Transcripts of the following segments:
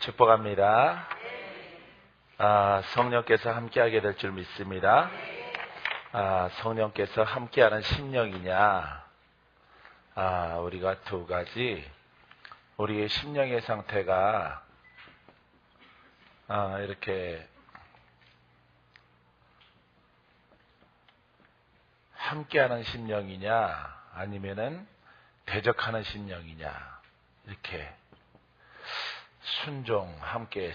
축복합니다. 성령께서 함께하게 될 줄 믿습니다. 성령께서 함께하는 심령이냐? 우리가 두 가지, 우리의 심령의 상태가 이렇게 함께하는 심령이냐, 아니면은 대적하는 심령이냐, 이렇게 순종, 함께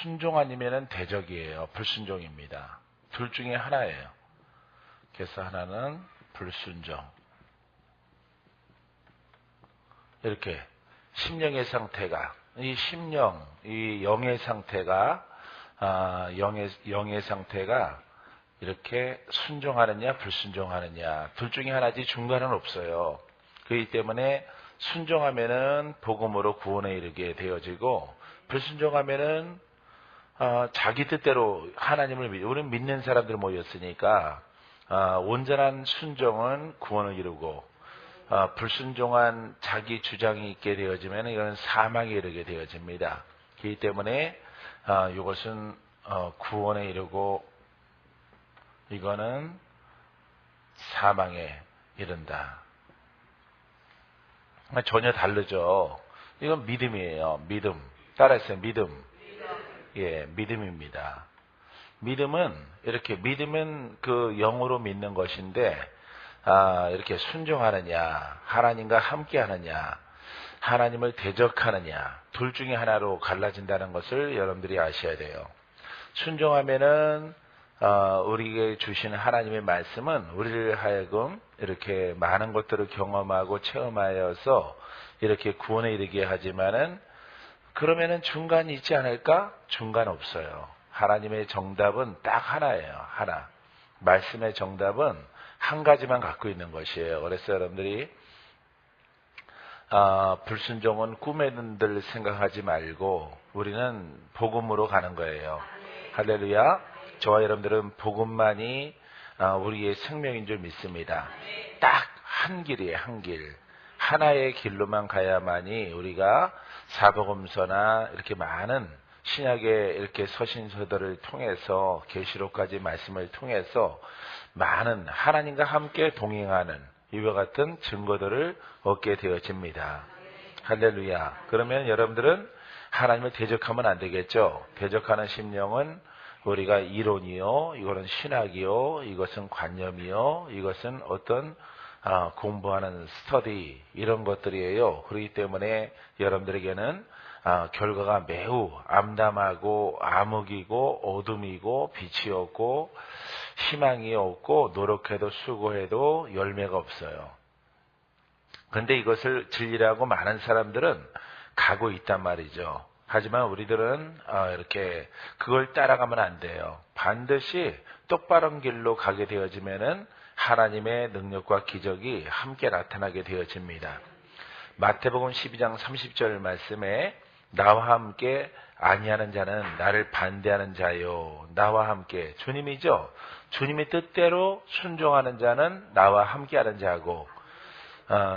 순종 아니면은 대적이에요. 불순종입니다. 둘 중에 하나예요. 그래서 하나는 불순종. 이렇게 심령의 상태가, 이 심령, 이 영의 상태가, 영의 상태가 이렇게 순종하느냐 불순종하느냐, 둘 중에 하나지 중간은 없어요. 그렇기 때문에 순종하면은 복음으로 구원에 이르게 되어지고, 불순종하면은 자기 뜻대로 하나님을 우리는 믿는 사람들 모였으니까 온전한 순종은 구원을 이루고, 불순종한 자기 주장이 있게 되어지면 이건 사망에 이르게 되어집니다. 그렇기 때문에 이것은 구원에 이르고 이거는 사망에 이른다. 전혀 다르죠. 이건 믿음이에요. 믿음. 따라했어요. 믿음. 예, 믿음입니다. 믿음은 이렇게, 믿음은 그 영으로 믿는 것인데, 이렇게 순종하느냐, 하나님과 함께 하느냐, 하나님을 대적하느냐, 둘 중에 하나로 갈라진다는 것을 여러분들이 아셔야 돼요. 순종하면은 우리에게 주시는 하나님의 말씀은 우리를 하여금 이렇게 많은 것들을 경험하고 체험하여서 이렇게 구원에 이르게 하지만은, 그러면은 중간이 있지 않을까? 중간 없어요. 하나님의 정답은 딱 하나예요. 하나. 말씀의 정답은 한 가지만 갖고 있는 것이에요. 그래서 여러분들이 불순종은 꿈에들 생각하지 말고 우리는 복음으로 가는 거예요. 할렐루야. 저와 여러분들은 복음만이 우리의 생명인 줄 믿습니다. 딱 한 길이에요. 한 길. 하나의 길로만 가야만이 우리가 사복음서나 이렇게 많은 신약의 이렇게 서신서들을 통해서 계시록까지 말씀을 통해서 많은 하나님과 함께 동행하는 이와 같은 증거들을 얻게 되어집니다. 할렐루야. 그러면 여러분들은 하나님을 대적하면 안 되겠죠. 대적하는 심령은 우리가 이론이요, 이거는 신학이요, 이것은 관념이요, 이것은 어떤 공부하는 스터디, 이런 것들이에요. 그렇기 때문에 여러분들에게는 결과가 매우 암담하고 암흑이고 어둠이고 빛이 없고 희망이 없고 노력해도 수고해도 열매가 없어요. 그런데 이것을 진리라고 많은 사람들은 가고 있단 말이죠. 하지만 우리들은 이렇게 그걸 따라가면 안 돼요. 반드시 똑바른 길로 가게 되어지면은 하나님의 능력과 기적이 함께 나타나게 되어집니다. 마태복음 12장 30절 말씀에 나와 함께 아니하는 자는 나를 반대하는 자요. 나와 함께. 주님이죠. 주님의 뜻대로 순종하는 자는 나와 함께하는 자고,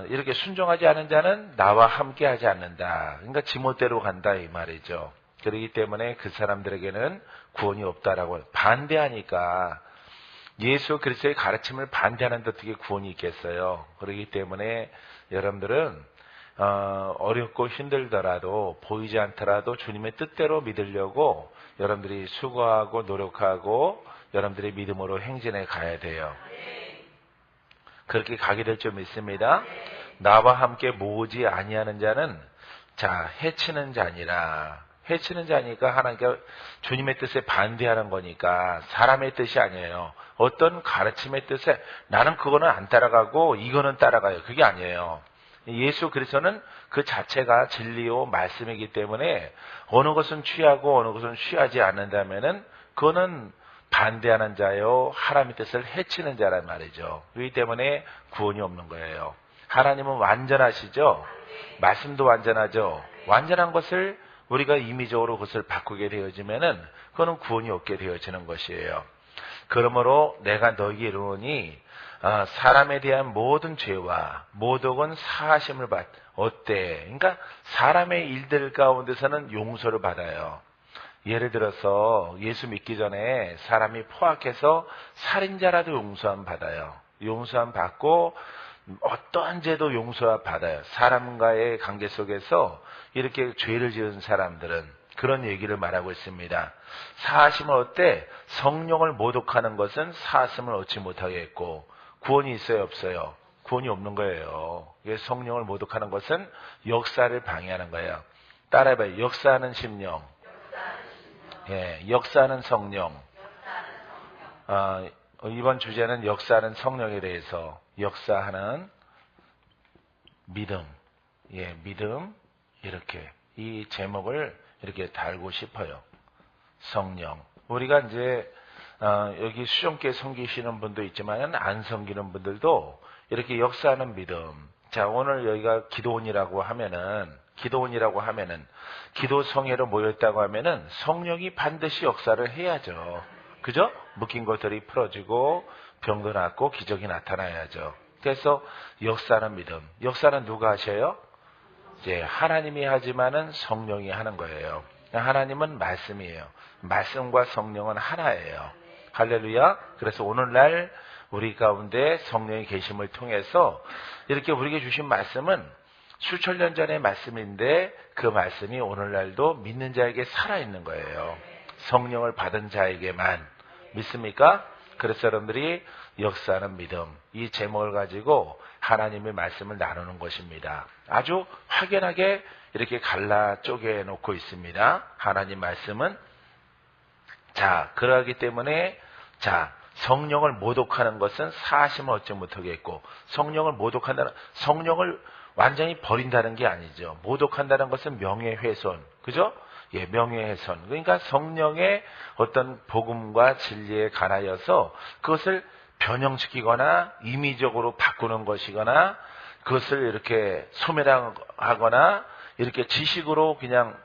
이렇게 순종하지 않은 자는 나와 함께하지 않는다. 그러니까 지멋대로 간다 이 말이죠. 그렇기 때문에 그 사람들에게는 구원이 없다라고. 반대하니까 예수 그리스도의 가르침을 반대하는데 어떻게 구원이 있겠어요. 그렇기 때문에 여러분들은 어렵고 힘들더라도, 보이지 않더라도 주님의 뜻대로 믿으려고 여러분들이 수고하고 노력하고 여러분들이 믿음으로 행진해 가야 돼요. 그렇게 가게 될 줄 믿습니다. 나와 함께 모으지 아니하는 자는 해치는 자니라. 해치는 자니까 하나님께 주님의 뜻에 반대하는 거니까 사람의 뜻이 아니에요. 어떤 가르침의 뜻에 나는 그거는 안 따라가고 이거는 따라가요. 그게 아니에요. 예수 그리스도는 그 자체가 진리요 말씀이기 때문에 어느 것은 취하고 어느 것은 취하지 않는다면은 그거는 반대하는 자요, 하나님의 뜻을 해치는 자란 말이죠. 그렇기 때문에 구원이 없는 거예요. 하나님은 완전하시죠. 말씀도 완전하죠. 완전한 것을 우리가 임의적으로 그것을 바꾸게 되어지면은 그거는 구원이 없게 되어지는 것이에요. 그러므로 내가 너희에게 이르노니 사람에 대한 모든 죄와 모독은 사하심을 어때? 그러니까 사람의 일들 가운데서는 용서를 받아요. 예를 들어서 예수 믿기 전에 사람이 포악해서 살인자라도 용서함 받아요. 용서함 받고 어떠한 죄도 용서함 받아요. 사람과의 관계 속에서 이렇게 죄를 지은 사람들은 그런 얘기를 말하고 있습니다. 사하심을 얻되 성령을 모독하는 것은 사하심을 얻지 못하겠고 구원이 있어요, 없어요? 구원이 없는 거예요. 성령을 모독하는 것은 역사를 방해하는 거예요. 따라해봐요. 역사하는 심령. 예, 역사하는 성령. 이번 주제는 역사하는 성령에 대해서 역사하는 믿음. 예, 믿음. 이렇게 이 제목을 이렇게 달고 싶어요. 성령. 우리가 이제 여기 수종교에 섬기시는 분도 있지만 안 섬기는 분들도 이렇게 역사하는 믿음. 자, 오늘 여기가 기도원이라고 하면은 기도성회로 모였다고 하면은 성령이 반드시 역사를 해야죠. 그죠? 묶인 것들이 풀어지고 병도 낫고 기적이 나타나야죠. 그래서 역사하는 믿음. 역사는 누가 하셔요? 이제 하나님이 하지만은 성령이 하는 거예요. 하나님은 말씀이에요. 말씀과 성령은 하나예요. 할렐루야. 그래서 오늘날 우리 가운데 성령의 계심을 통해서 이렇게 우리에게 주신 말씀은 수천 년 전의 말씀인데 그 말씀이 오늘날도 믿는 자에게 살아있는 거예요. 성령을 받은 자에게만. 믿습니까? 그래서 여러분들이 역사하는 믿음, 이 제목을 가지고 하나님의 말씀을 나누는 것입니다. 아주 확연하게 이렇게 갈라 쪼개 놓고 있습니다. 하나님 말씀은. 자, 그러기 때문에 성령을 모독하는 것은 사하심을 얻지 못하겠고, 성령을 완전히 버린다는 게 아니죠. 모독한다는 것은 명예훼손. 그죠? 예, 명예훼손. 그러니까 성령의 어떤 복음과 진리에 관하여서 그것을 변형시키거나 임의적으로 바꾸는 것이거나 그것을 이렇게 소멸하거나 이렇게 지식으로 그냥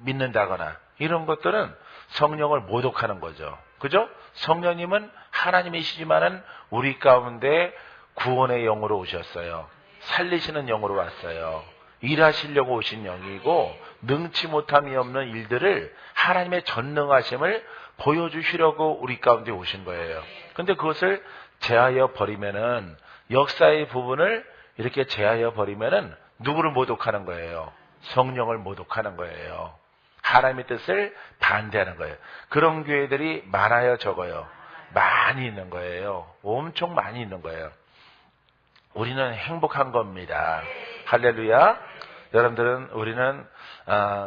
믿는다거나 이런 것들은 성령을 모독하는 거죠. 그죠? 성령님은 하나님이시지만은 우리 가운데 구원의 영으로 오셨어요. 살리시는 영으로 왔어요. 일하시려고 오신 영이고 능치 못함이 없는 일들을 하나님의 전능하심을 보여주시려고 우리 가운데 오신 거예요. 근데 그것을 제하여 버리면은 역사의 부분을 이렇게 제하여 버리면은 누구를 모독하는 거예요? 성령을 모독하는 거예요. 하나님의 뜻을 반대하는 거예요. 그런 교회들이 많아요, 적어요? 많이 있는 거예요. 엄청 많이 있는 거예요. 우리는 행복한 겁니다. 할렐루야. 여러분들은 우리는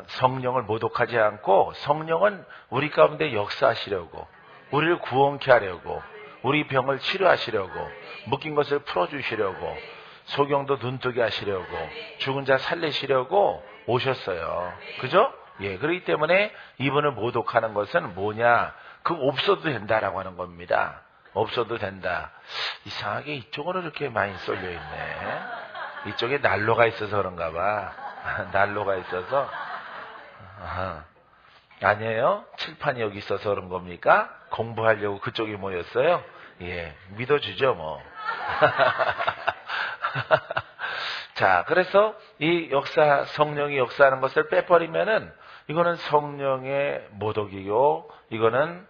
성령을 모독하지 않고 성령은 우리 가운데 역사하시려고 우리를 구원케 하려고 우리 병을 치료하시려고 묶인 것을 풀어주시려고 소경도 눈뜨게 하시려고 죽은 자 살리시려고 오셨어요. 그죠? 예, 그렇기 때문에 이분을 모독하는 것은 뭐냐? 그 없어도 된다라고 하는 겁니다. 없어도 된다. 이상하게 이쪽으로 이렇게 많이 쏠려 있네. 이쪽에 난로가 있어서 그런가 봐. 난로가 있어서. 아니에요? 칠판이 여기 있어서 그런 겁니까? 공부하려고 그쪽에 모였어요? 예, 믿어주죠 뭐. 자, 그래서 이 성령이 역사하는 것을 빼버리면은 이거는 성령의 모독이고 이거는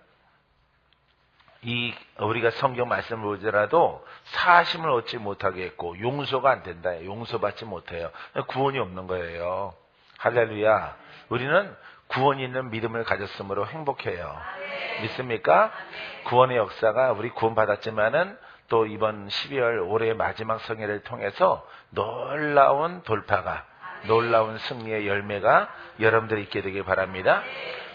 우리가 성경 말씀을 보더라도 사하심을 얻지 못하게 했고 용서가 안 된다. 용서받지 못해요. 구원이 없는 거예요. 할렐루야. 우리는 구원이 있는 믿음을 가졌으므로 행복해요. 믿습니까? 구원의 역사가 우리 구원받았지만은 또 이번 12월 올해의 마지막 성회를 통해서 놀라운 돌파가 놀라운 승리의 열매가 여러분들이 있게 되길 바랍니다.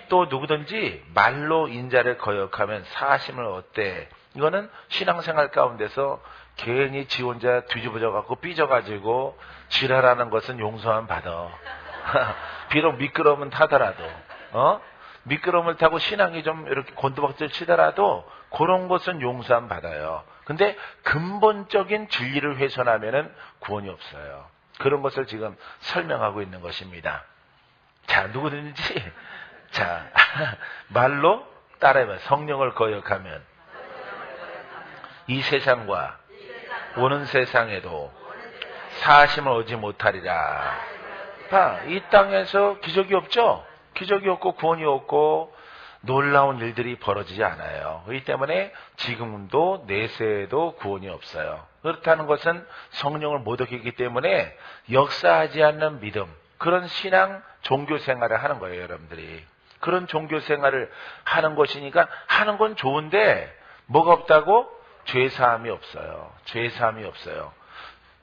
또 누구든지 말로 인자를 거역하면 사하심을 얻되 이거는 신앙생활 가운데서 괜히 지 혼자 뒤집어져 갖고 삐져가지고 지랄하는 것은 용서만 받아. 비록 미끄러움은 타더라도 미끄러움을 타고 신앙이 좀 이렇게 곤두박질 치더라도 그런 것은 용서함 받아요. 근데 근본적인 진리를 훼손하면은 구원이 없어요. 그런 것을 지금 설명하고 있는 것입니다. 자, 누구든지 말로 따라해봐. 성령을 거역하면 이 세상과 오는 세상에도 사심을 얻지 못하리라. 이 땅에서 기적이 없죠? 기적이 없고 구원이 없고 놀라운 일들이 벌어지지 않아요. 그렇기 때문에 지금도 내세에도 구원이 없어요. 그렇다는 것은 성령을 못 얻기 때문에 역사하지 않는 믿음, 그런 신앙, 종교 생활을 하는 거예요, 여러분들이. 그런 종교 생활을 하는 것이니까 하는 건 좋은데 뭐가 없다고? 죄사함이 없어요. 죄사함이 없어요.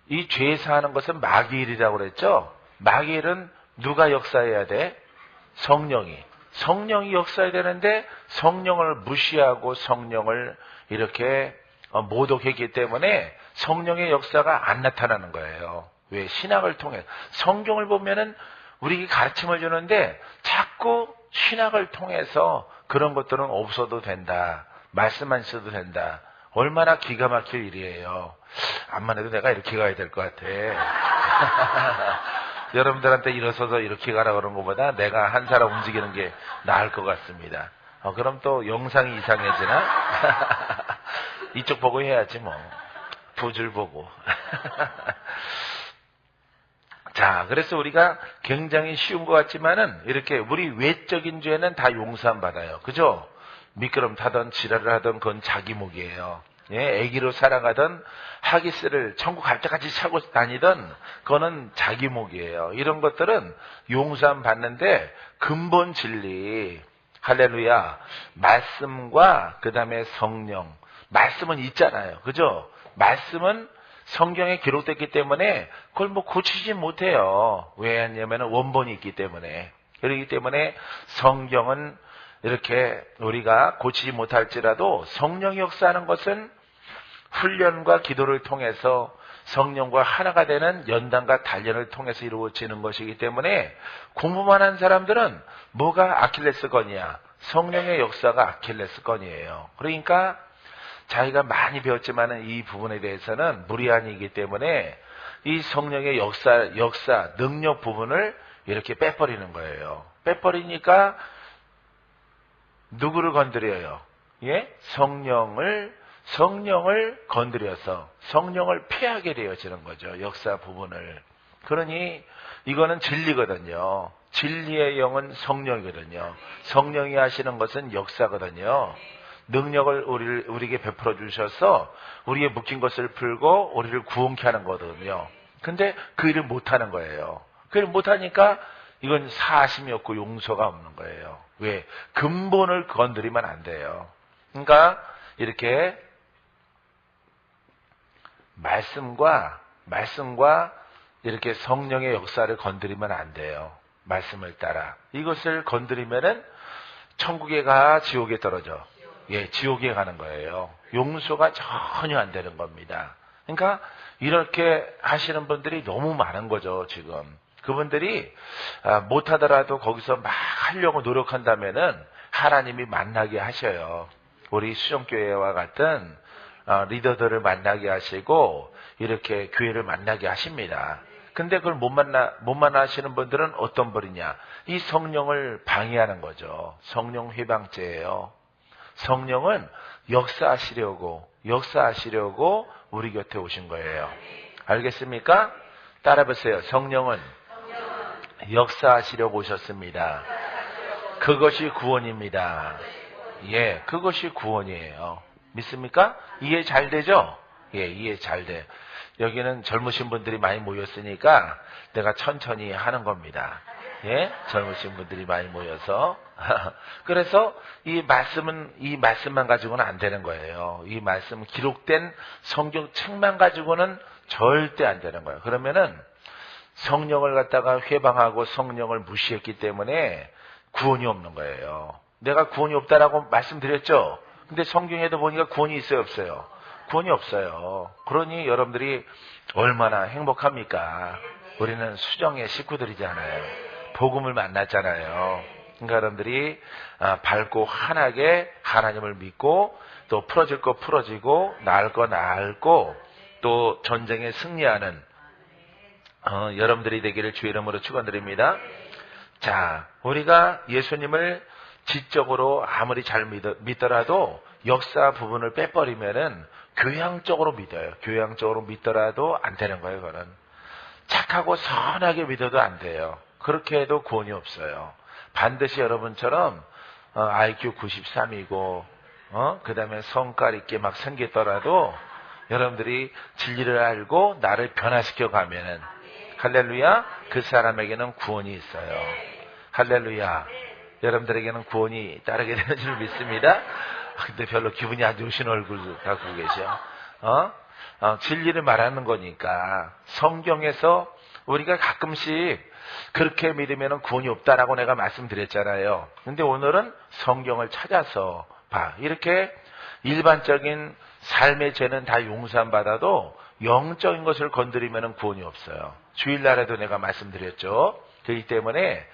이 죄사하는 것은 마귀일이라고 그랬죠? 마귀일은 누가 역사해야 돼? 성령이 역사해야 되는데 성령을 무시하고 성령을 이렇게 모독했기 때문에 성령의 역사가 안 나타나는 거예요. 왜? 신학을 통해 성경을 보면은 우리에게 가르침을 주는데 자꾸 신학을 통해서 그런 것들은 없어도 된다. 말씀만 있어도 된다. 얼마나 기가 막힐 일이에요. 암만 해도 내가 이렇게 가야 될 것 같아. 여러분들한테 일어서서 이렇게 가라 그런 것보다 내가 한 사람 움직이는 게 나을 것 같습니다. 그럼 또 영상이 이상해지나? 이쪽 보고 해야지 뭐. 두 줄 보고. 자, 그래서 우리가 굉장히 쉬운 것 같지만은 이렇게 우리 외적인 죄는 다 용서함 받아요. 그죠? 미끄럼 타던 지랄을 하던 그건 자기 목이에요. 예, 애기로 살아가던 하기스를 천국 갈 때까지 차고 다니던 그거는 자기 목이에요. 이런 것들은 용서함 받는데 근본 진리, 할렐루야, 말씀과 그 다음에 성령, 말씀은 있잖아요. 그죠? 말씀은 성경에 기록됐기 때문에 그걸 뭐 고치지 못해요. 왜냐하면 원본이 있기 때문에. 그렇기 때문에 성경은 이렇게 우리가 고치지 못할지라도 성령이 역사하는 것은 훈련과 기도를 통해서 성령과 하나가 되는 연단과 단련을 통해서 이루어지는 것이기 때문에 공부만 한 사람들은 뭐가 아킬레스건이야? 성령의 역사가 아킬레스건이에요. 그러니까 자기가 많이 배웠지만 이 부분에 대해서는 무리한이기 때문에 이 성령의 역사, 능력 부분을 이렇게 빼버리는 거예요. 빼버리니까 누구를 건드려요? 예? 성령을 건드려서 성령을 피하게 되어지는 거죠. 역사 부분을. 그러니 이거는 진리거든요. 진리의 영은 성령이거든요. 성령이 하시는 것은 역사거든요. 능력을 우리에게 베풀어 주셔서 우리의 묶인 것을 풀고 우리를 구원케 하는 거거든요. 근데 그 일을 못하는 거예요. 그 일을 못하니까 이건 사심이 없고 용서가 없는 거예요. 왜? 근본을 건드리면 안 돼요. 그러니까 이렇게 말씀과 이렇게 성령의 역사를 건드리면 안 돼요. 말씀을 따라. 이것을 건드리면은 천국에 가 지옥에 떨어져. 예, 지옥에 가는 거예요. 용서가 전혀 안 되는 겁니다. 그러니까 이렇게 하시는 분들이 너무 많은 거죠, 지금. 그분들이 못하더라도 거기서 막 하려고 노력한다면은 하나님이 만나게 하셔요. 우리 수정교회와 같은 리더들을 만나게 하시고 이렇게 교회를 만나게 하십니다. 근데 그걸 못 만나시는 분들은 어떤 분이냐? 이 성령을 방해하는 거죠. 성령 회방죄예요. 성령은 역사하시려고 우리 곁에 오신 거예요. 알겠습니까? 따라해보세요. 성령은 역사하시려고 오셨습니다. 그것이 구원입니다. 예, 그것이 구원이에요. 믿습니까? 이해 잘 되죠? 예, 이해 잘 돼. 여기는 젊으신 분들이 많이 모였으니까 내가 천천히 하는 겁니다. 예, 젊으신 분들이 많이 모여서. 그래서 이 말씀만 가지고는 안 되는 거예요. 이 말씀 기록된 성경책만 가지고는 절대 안 되는 거예요. 그러면은 성령을 갖다가 회방하고 성령을 무시했기 때문에 구원이 없는 거예요. 내가 구원이 없다라고 말씀드렸죠? 근데 성경에도 보니까 구원이 있어요, 없어요? 구원이 없어요. 그러니 여러분들이 얼마나 행복합니까? 우리는 수정의 식구들이잖아요. 복음을 만났잖아요. 그러니까 여러분들이 밝고 환하게 하나님을 믿고 또 풀어질 거 풀어지고 나을 거 나을고 또 전쟁에 승리하는 여러분들이 되기를 주의 이름으로 축원드립니다. 자, 우리가 예수님을 지적으로 아무리 잘 믿더라도 역사 부분을 빼버리면은 교양적으로 믿어요. 교양적으로 믿더라도 안 되는 거예요, 그거는. 착하고 선하게 믿어도 안 돼요. 그렇게 해도 구원이 없어요. 반드시 여러분처럼 IQ 93이고 그 다음에 성깔 있게 막 생겼더라도 여러분들이 진리를 알고 나를 변화시켜 가면은 할렐루야, 그 사람에게는 구원이 있어요. 할렐루야, 여러분들에게는 구원이 따르게 되는 줄 믿습니다. 근데 별로 기분이 안 좋으신 얼굴 갖고 계셔. 진리를 말하는 거니까. 성경에서 우리가 가끔씩 그렇게 믿으면 구원이 없다라고 내가 말씀드렸잖아요. 근데 오늘은 성경을 찾아서 봐. 이렇게 일반적인 삶의 죄는 다 용서받아도 영적인 것을 건드리면 구원이 없어요. 주일날에도 내가 말씀드렸죠. 그렇기 때문에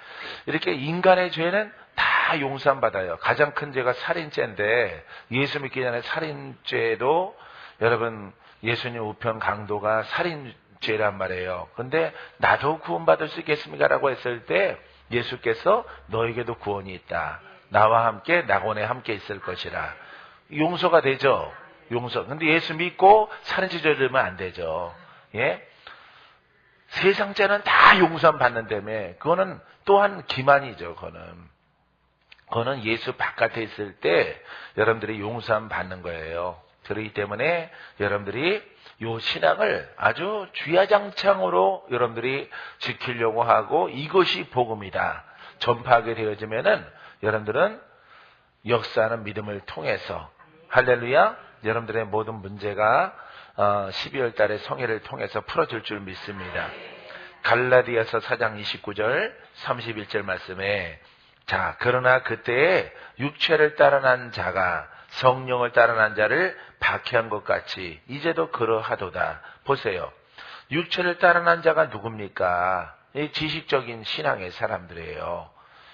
이렇게 인간의 죄는 다 용서받아요. 가장 큰 죄가 살인죄인데 예수 믿기 전에 살인죄도 여러분 예수님 우편 강도가 살인죄란 말이에요. 근데 나도 구원받을 수 있겠습니까? 라고 했을 때 예수께서 너에게도 구원이 있다. 나와 함께 낙원에 함께 있을 것이라. 용서가 되죠. 용서. 근데 예수 믿고 살인죄 저지르면 안 되죠. 예? 세상 죄는 다 용서 받는다며. 그거는 또한 기만이죠. 그거는 예수 바깥에 있을 때 여러분들이 용서 받는 거예요. 그렇기 때문에 여러분들이 요 신앙을 아주 주야장창으로 여러분들이 지키려고 하고 이것이 복음이다. 전파하게 되어지면은 여러분들은 역사하는 믿음을 통해서 할렐루야, 여러분들의 모든 문제가 12월 달에 성회를 통해서 풀어질 줄 믿습니다. 갈라디아서 4장 29절 31절 말씀에 자, 그러나 그때에 육체를 따라난 자가 성령을 따라난 자를 박해한 것 같이 이제도 그러하도다. 보세요. 육체를 따라난 자가 누굽니까? 이 지식적인 신앙의 사람들이에요.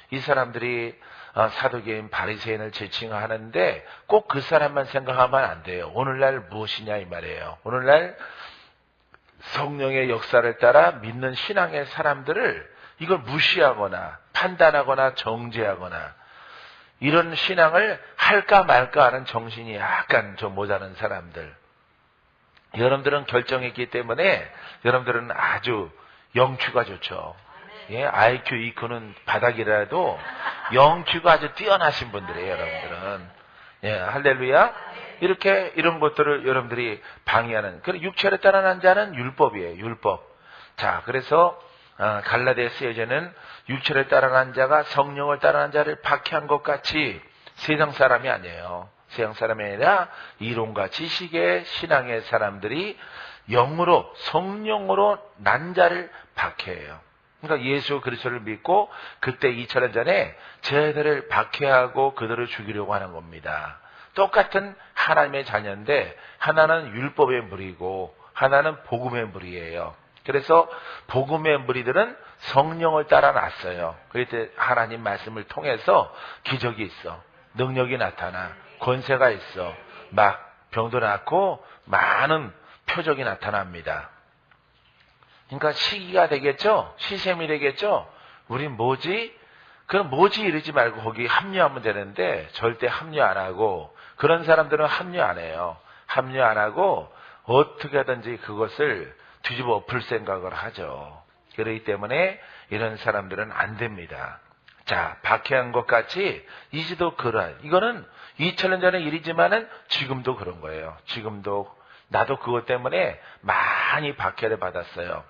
이 사람들이 사도계인 바리새인을 지칭하는데 꼭 그 사람만 생각하면 안 돼요. 오늘날 무엇이냐 이 말이에요. 오늘날 성령의 역사를 따라 믿는 신앙의 사람들을 이걸 무시하거나 판단하거나 정죄하거나 이런 신앙을 할까 말까 하는 정신이 약간 좀 모자란 사람들. 여러분들은 결정했기 때문에 여러분들은 아주 영추가 좋죠. 예, IQ, EQ는 바닥이라도 영추가 아주 뛰어나신 분들이에요, 여러분들은. 예, 할렐루야. 이렇게 이런 것들을 여러분들이 방해하는. 그리고 육체를 따라난 자는 율법이에요, 율법. 자, 그래서 갈라디아 쓰여져는 육체를 따라난 자가 성령을 따라난 자를 박해한 것 같이 세상 사람이 아니에요. 세상 사람이 아니라 이론과 지식의 신앙의 사람들이 영으로 성령으로 난 자를 박해해요. 그러니까 예수 그리스도를 믿고 그때 2000년 전에 쟤들을 박해하고 그들을 죽이려고 하는 겁니다. 똑같은 하나님의 자녀인데 하나는 율법의 무리고 하나는 복음의 무리예요. 그래서 복음의 무리들은 성령을 따라 났어요. 그럴 때 하나님 말씀을 통해서 기적이 있어. 능력이 나타나. 권세가 있어. 막 병도 낫고 많은 표적이 나타납니다. 그러니까 시기가 되겠죠? 시샘이 되겠죠? 우린 뭐지? 그럼 뭐지 이러지 말고 거기 합류하면 되는데 절대 합류 안 하고 그런 사람들은 합류 안 해요. 합류 안 하고 어떻게 하든지 그것을 뒤집어 엎을 생각을 하죠. 그렇기 때문에 이런 사람들은 안 됩니다. 자, 박해한 것 같이 이제도 그러한. 이거는 2000년 전의 일이지만은 지금도 그런 거예요. 지금도 나도 그것 때문에 많이 박해를 받았어요.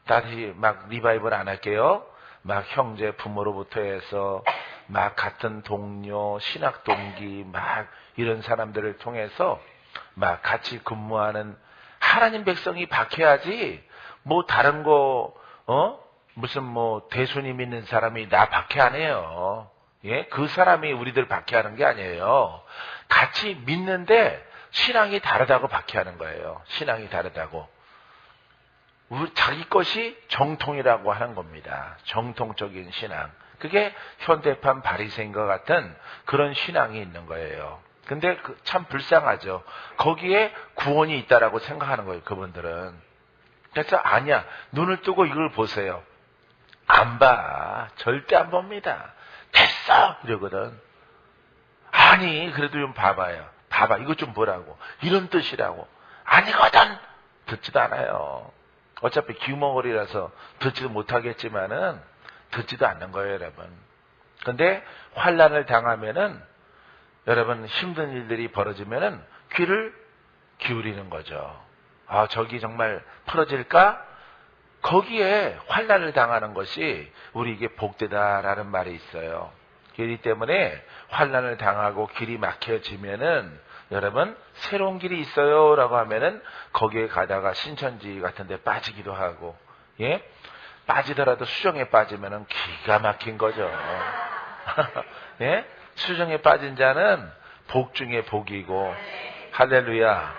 다시 막 리바이벌 안 할게요. 막 형제 부모로부터 해서 막 같은 동료, 신학 동기 막 이런 사람들을 통해서 막 같이 근무하는 하나님 백성이 박해하지 뭐 다른 거 무슨 뭐 대수님 있는 사람이 나 박해 안 해요. 예? 그 사람이 우리들 박해하는 게 아니에요. 같이 믿는데 신앙이 다르다고 박해하는 거예요. 신앙이 다르다고. 자기 것이 정통이라고 하는 겁니다. 정통적인 신앙. 그게 현대판 바리새인과 같은 그런 신앙이 있는 거예요. 근데 참 불쌍하죠. 거기에 구원이 있다라고 생각하는 거예요, 그분들은. 그래서 아니야. 눈을 뜨고 이걸 보세요. 안 봐. 절대 안 봅니다. 됐어! 이러거든. 아니, 그래도 좀 봐봐요. 봐봐, 이것 좀 보라고. 이런 뜻이라고. 아니거든! 듣지도 않아요. 어차피 귀머거리라서 듣지도 못하겠지만은 듣지도 않는 거예요, 여러분. 근데 환난을 당하면은 여러분 힘든 일들이 벌어지면은 귀를 기울이는 거죠. 아, 저기 정말 풀어질까? 거기에 환난을 당하는 것이 우리에게 복되다라는 말이 있어요. 그렇기 때문에 환난을 당하고 길이 막혀지면은 여러분 새로운 길이 있어요 라고 하면은 거기에 가다가 신천지 같은 데 빠지기도 하고, 예? 빠지더라도 수정에 빠지면은 기가 막힌 거죠. 예? 수정에 빠진 자는 복 중에 복이고, 할렐루야.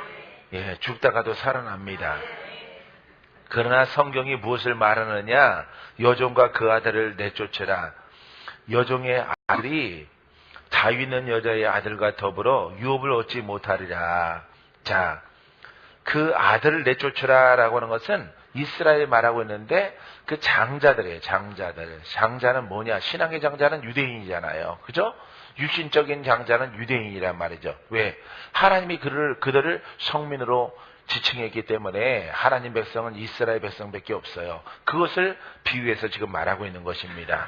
예, 죽다가도 살아납니다. 그러나 성경이 무엇을 말하느냐? 여종과 그 아들을 내쫓으라. 여종의 아들이 자유 있는 여자의 아들과 더불어 유업을 얻지 못하리라. 자, 그 아들을 내쫓으라 라고 하는 것은 이스라엘 말하고 있는데 그 장자들이에요. 장자들. 장자는 뭐냐? 신앙의 장자는 유대인이잖아요. 그죠? 육신적인 장자는 유대인이란 말이죠. 왜? 하나님이 그들을 성민으로 지칭했기 때문에 하나님 백성은 이스라엘 백성밖에 없어요. 그것을 비유해서 지금 말하고 있는 것입니다.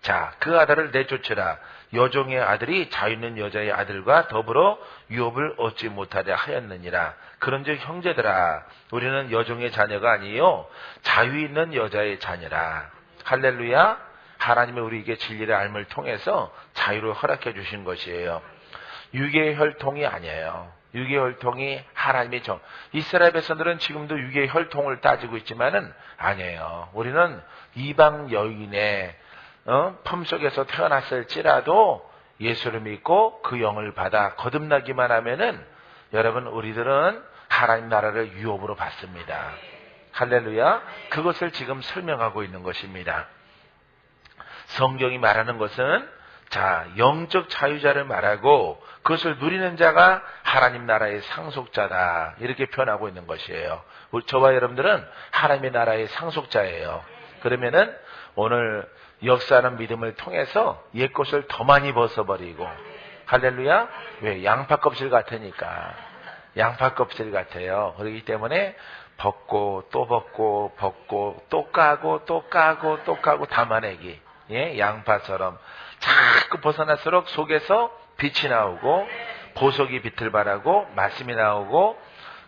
자, 그 아들을 내쫓으라. 여종의 아들이 자유 있는 여자의 아들과 더불어 유업을 얻지 못하려 하였느니라. 그런즉 형제들아, 우리는 여종의 자녀가 아니요 자유 있는 여자의 자녀라. 할렐루야. 하나님이 우리에게 진리를 알을 통해서 자유를 허락해 주신 것이에요. 육의 혈통이 아니에요. 육의 혈통이 하나님의 이스라엘 백성들은 지금도 육의 혈통을 따지고 있지만은 아니에요. 우리는 이방 여인의 품속에서 태어났을지라도 예수를 믿고 그 영을 받아 거듭나기만 하면은 여러분 우리들은 하나님 나라를 유업으로 받습니다. 할렐루야. 그것을 지금 설명하고 있는 것입니다. 성경이 말하는 것은 자, 영적 자유자를 말하고 그것을 누리는 자가 하나님 나라의 상속자다. 이렇게 표현하고 있는 것이에요. 저와 여러분들은 하나님의 나라의 상속자예요. 그러면은 오늘 역사하는 믿음을 통해서 옛것을 더 많이 벗어버리고, 할렐루야. 왜? 양파 껍질 같으니까. 양파 껍질 같아요. 그렇기 때문에 벗고 또 벗고 벗고 또 까고 또 까고 또 까고 담아내기. 예, 양파처럼 자꾸 벗어날수록 속에서 빛이 나오고 보석이 빛을 발하고 말씀이 나오고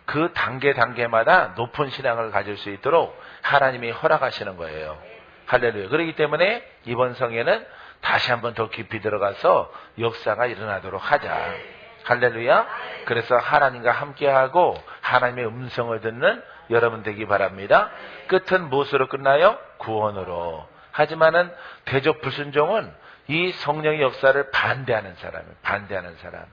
그 단계마다 높은 신앙을 가질 수 있도록 하나님이 허락하시는 거예요. 할렐루야. 그렇기 때문에 이번 성에는 다시 한번 더 깊이 들어가서 역사가 일어나도록 하자. 할렐루야. 그래서 하나님과 함께하고 하나님의 음성을 듣는 여러분 되기 바랍니다. 끝은 무엇으로 끝나요? 구원으로. 하지만은 대적 불순종은 이 성령의 역사를 반대하는 사람.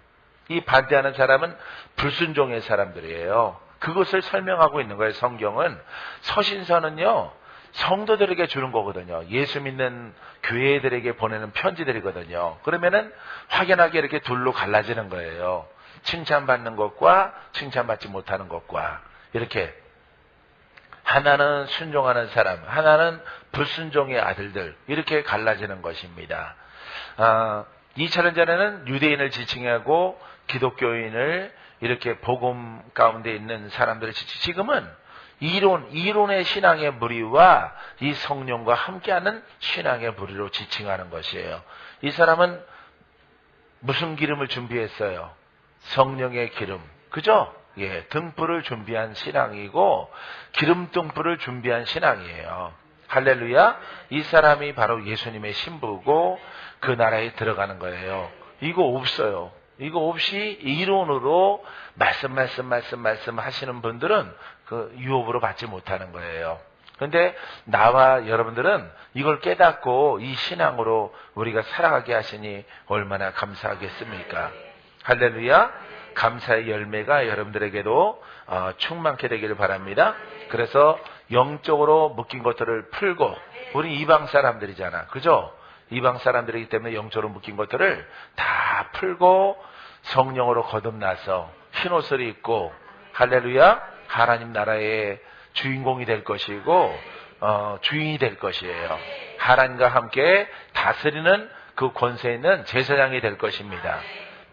이 반대하는 사람은 불순종의 사람들이에요. 그것을 설명하고 있는 거예요. 성경은. 서신서는요, 성도들에게 주는 거거든요. 예수 믿는 교회들에게 보내는 편지들이거든요. 그러면은 확연하게 이렇게 둘로 갈라지는 거예요. 칭찬받는 것과 칭찬받지 못하는 것과 이렇게 하나는 순종하는 사람, 하나는 불순종의 아들들 이렇게 갈라지는 것입니다. 2차원 전에는 유대인을 지칭하고 기독교인을 이렇게 복음 가운데 있는 사람들을 지금은 이론의 신앙의 무리와 이 성령과 함께하는 신앙의 무리로 지칭하는 것이에요. 이 사람은 무슨 기름을 준비했어요? 성령의 기름. 그죠? 예, 등불을 준비한 신앙이고 기름 등불을 준비한 신앙이에요. 할렐루야. 이 사람이 바로 예수님의 신부고 그 나라에 들어가는 거예요. 이거 없어요. 이거 없이 이론으로 말씀 하시는 분들은 그 유업으로 받지 못하는 거예요. 그런데 나와 여러분들은 이걸 깨닫고 이 신앙으로 우리가 살아가게 하시니 얼마나 감사하겠습니까? 할렐루야. 감사의 열매가 여러분들에게도 충만케 되기를 바랍니다. 그래서 영적으로 묶인 것들을 풀고, 우리 이방 사람들이잖아. 그죠? 이방 사람들이기 때문에 영적으로 묶인 것들을 다 풀고 성령으로 거듭나서 흰옷을 입고, 할렐루야, 하나님 나라의 주인공이 될 것이고 주인이 될 것이에요. 하나님과 함께 다스리는 그 권세 있는 제사장이 될 것입니다.